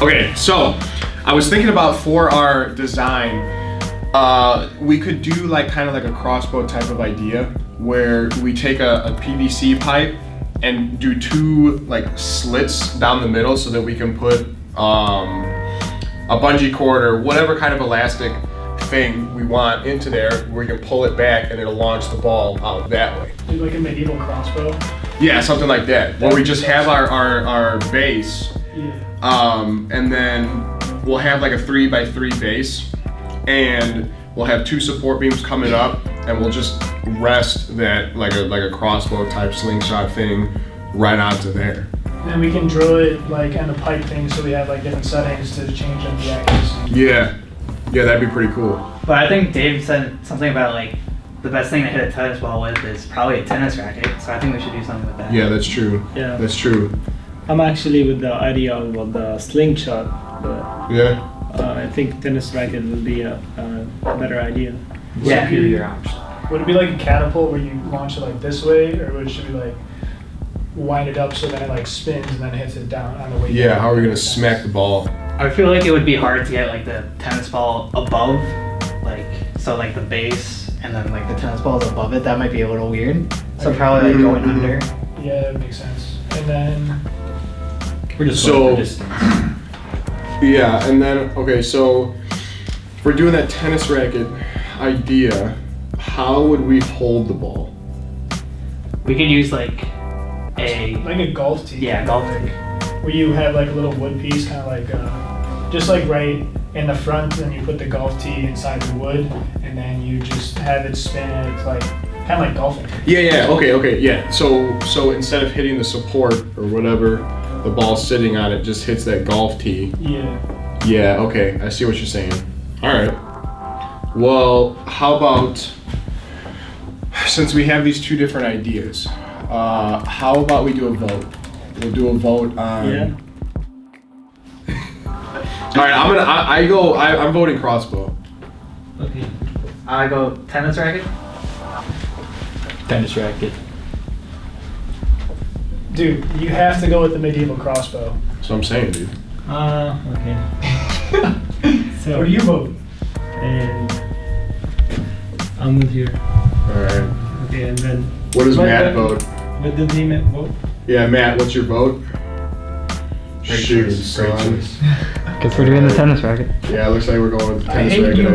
Okay, so I was thinking about for our design, we could do like kind of like a crossbow type of idea where we take a PVC pipe and do two like slits down the middle so that we can put a bungee cord or whatever kind of elastic thing we want into there where we can pull it back and it'll launch the ball out that way. Like a medieval crossbow? Yeah, something like that. Where we just have our base, and then we'll have like a 3x3 base, and we'll have two support beams coming up, and we'll just rest that like a crossbow type slingshot thing right onto there. And we can drill it like on the pipe thing, so we have like different settings to change up the accuracy. Yeah, that'd be pretty cool. But I think Dave said something about like the best thing to hit a tennis ball with is probably a tennis racket. So I think we should do something with that. Yeah, that's true. Yeah. That's true. I'm actually with the idea of the slingshot, but Yeah. I think tennis racket will be a better idea. Yeah. Superior option. Would it be like a catapult where you launch it like this way, or should we like wind it up so that it like spins and then hits it down on the way Yeah, down? how are we gonna smack the ball? I feel like it would be hard to get like the tennis ball above, like so like the base and then like the tennis ball is above it. That might be a little weird. So probably like going under. Yeah, that makes sense. And then We're just So- going for distance. Yeah, and then okay, so if we're doing that tennis racket idea, how would we hold the ball? We could use like a like a golf tee. yeah golf tee. Where you have like a little wood piece, kind of like just like right in the front, and you put the golf tee inside the wood, and then you just have it spin, and it's like kind of like golfing. Yeah, okay, yeah. So instead of hitting the support or whatever, the ball sitting on it just hits that golf tee. Yeah. Yeah, okay, I see what you're saying. All right. Well, how about, since we have these two different ideas, how about we do a vote? We'll do a vote on. Yeah. All right, I'm voting crossbow. Okay. I go tennis racket. Tennis racket. Dude, you have to go with the medieval crossbow. That's what I'm saying, dude. Okay. So, What do you vote? and I'm with you. All right. Okay, and then What does But Matt then- vote? what did he vote? Yeah, Matt, what's your vote? Great Shoot, choice, great son. choice. Guess we're doing the tennis racket. Yeah, it looks like we're going with the I tennis hate racket. you,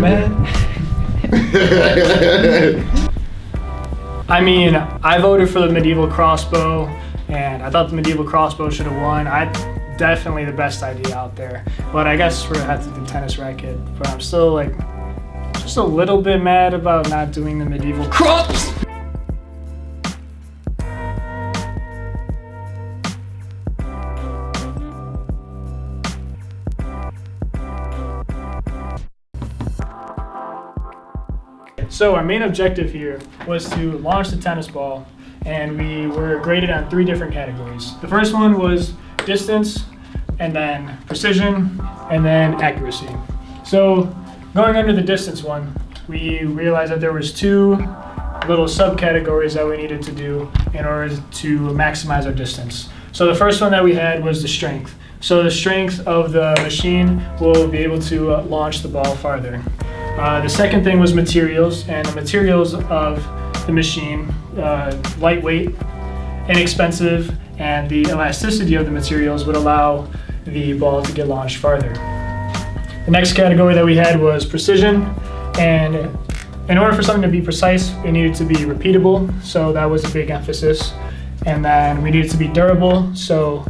idea. I mean, I voted for the medieval crossbow, and I thought the medieval crossbow should have won. Definitely the best idea out there. But I guess we're gonna have to do tennis racket. But I'm still like, just a little bit mad about not doing the medieval cross. So our main objective here was to launch the tennis ball, and we were graded on 3 different categories. The first one was distance, and then precision, and then accuracy. So going under the distance one, we realized that there was 2 little subcategories that we needed to do in order to maximize our distance. So the first one that we had was the strength. So the strength of the machine will be able to launch the ball farther. The second thing was materials, and the materials of the machine, lightweight, inexpensive, and the elasticity of the materials would allow the ball to get launched farther. The next category that we had was precision, and in order for something to be precise, it needed to be repeatable, so that was a big emphasis. And then we needed to be durable, so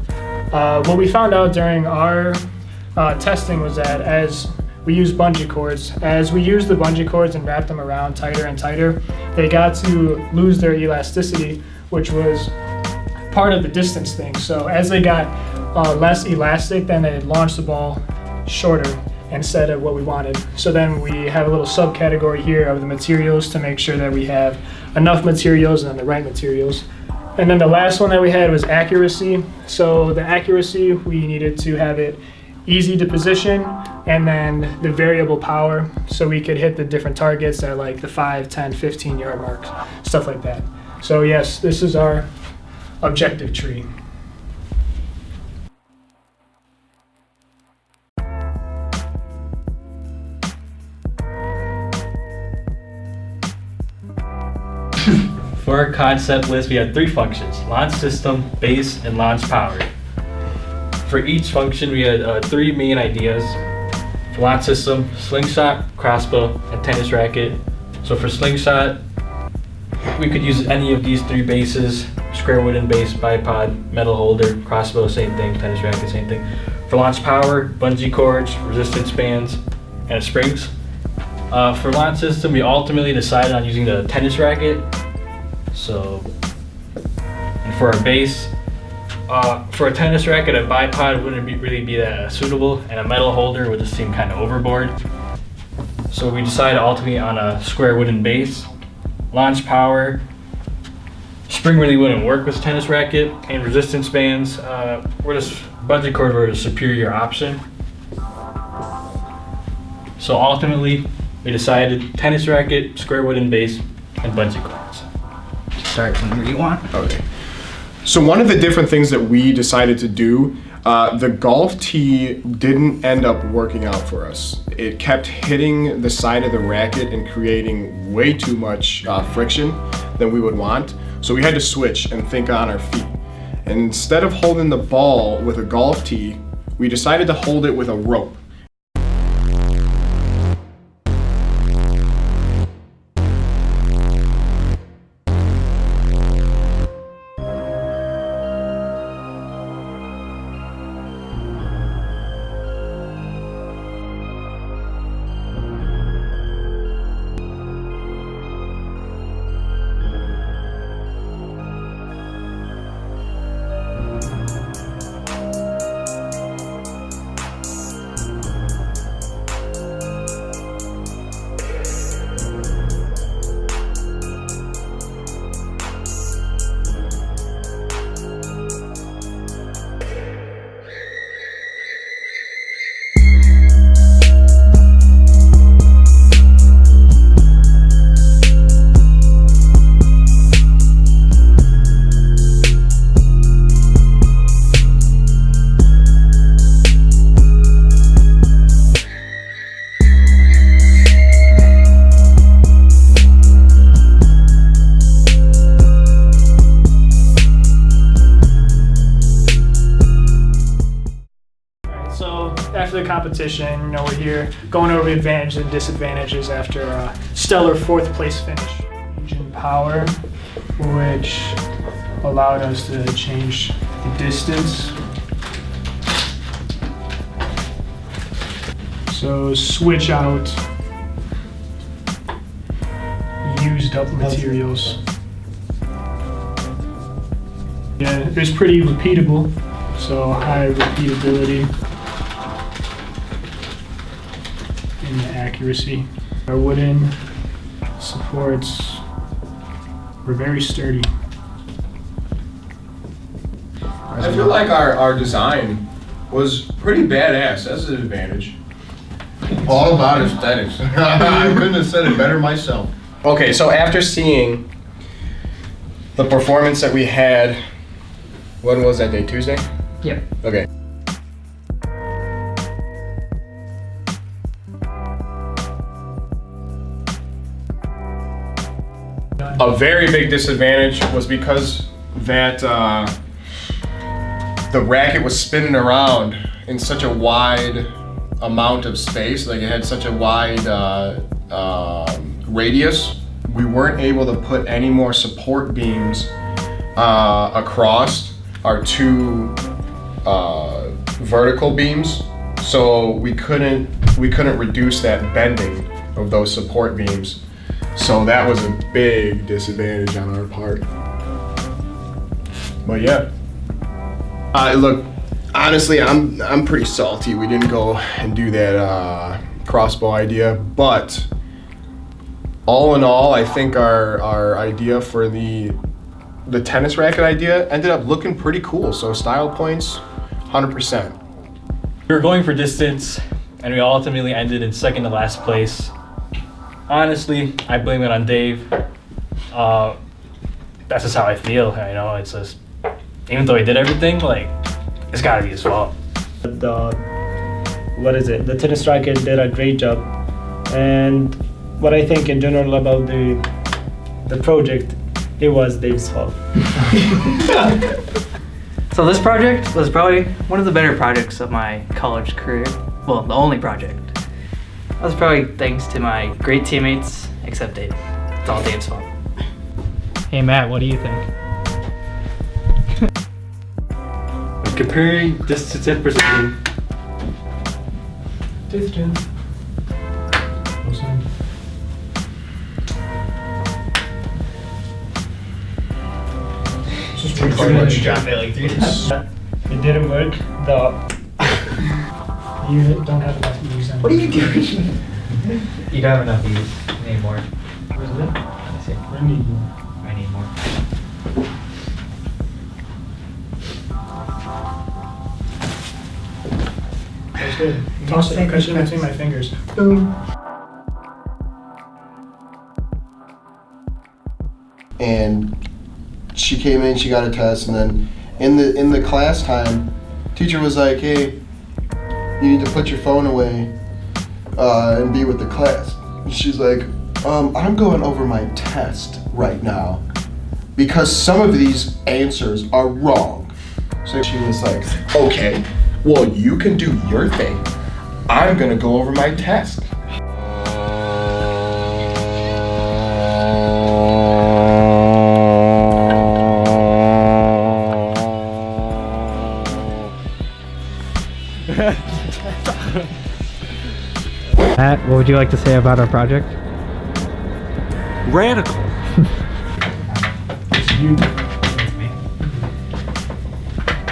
what we found out during our testing was that as we used bungee cords. As we used the bungee cords and wrapped them around tighter and tighter, they got to lose their elasticity, which was part of the distance thing. So as they got less elastic, then they launched the ball shorter instead of what we wanted. So then we have a little subcategory here of the materials to make sure that we have enough materials and the right materials. And then the last one that we had was accuracy. So the accuracy, we needed to have it easy to position, and then the variable power, so we could hit the different targets at like the 5, 10, 15 yard marks, stuff like that. So yes, this is our objective tree. for our concept list, we had 3 functions: launch system, base, and launch power. For each function, we had 3 main ideas. For launch system, slingshot, crossbow, and tennis racket. So for slingshot, we could use any of these 3 bases: square wooden base, bipod, metal holder, crossbow, same thing, tennis racket, same thing. For launch power, bungee cords, resistance bands, and springs. For launch system, we ultimately decided on using the tennis racket. So, and for our base, for a tennis racket, a bipod wouldn't really be that suitable, and a metal holder would just seem kind of overboard. So we decided ultimately on a square wooden base. Launch power, spring really wouldn't work with tennis racket, and resistance bands, bungee cord were a superior option. So ultimately, we decided tennis racket, square wooden base, and bungee cords. Start whenever you want. Okay. So one of the different things that we decided to do, the golf tee didn't end up working out for us. It kept hitting the side of the racket and creating way too much friction than we would want. So we had to switch and think on our feet. And instead of holding the ball with a golf tee, we decided to hold it with a rope. After the competition, we're here going over the advantages and disadvantages after a stellar 4th place finish. Engine power, which allowed us to change the distance. So switch out used up materials. Yeah, it was pretty repeatable, so high repeatability. And the accuracy. Our wooden supports were very sturdy. I feel like our design was pretty badass. That's an advantage. All about aesthetics. I couldn't have said it better myself. Okay, so after seeing the performance that we had, when was that day? Tuesday? Yep. Okay. A very big disadvantage was because that the racket was spinning around in such a wide amount of space, like it had such a wide radius. We weren't able to put any more support beams across our 2 vertical beams, so we couldn't reduce that bending of those support beams. So that was a big disadvantage on our part. But yeah. Look, honestly, I'm pretty salty. We didn't go and do that crossbow idea, but all in all, I think our idea for the tennis racket idea ended up looking pretty cool. So style points, 100%. We were going for distance, and we ultimately ended in second to last place. Honestly, I blame it on Dave. That's just how I feel. It's just, even though he did everything, like, it's gotta be his fault. The tennis racket did a great job, and what I think in general about the project It was Dave's fault. So this project was probably one of the better projects of my college career. Well, the only project. That was probably thanks to my great teammates, except Dave. It's all Dave's fault. Hey Matt, what do you think? When comparing distance and precision, Distance. Just pretty much. It didn't work. You don't have enough use. What are you doing? You don't have enough use. You need more. What is it? Let's see. I need more. I need more. That's good. Toss it, catch it between my fingers. Boom. And she came in, she got a test, and then in the class time, teacher was like, "Hey, you need to put your phone away and be with the class." And she's like, "I'm going over my test right now because some of these answers are wrong." So she was like, "Okay, well, you can do your thing. I'm gonna go over my test." Matt, what would you like to say about our project? radical. You.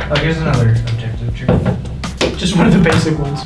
Oh, here's another objective. Just one of the basic ones.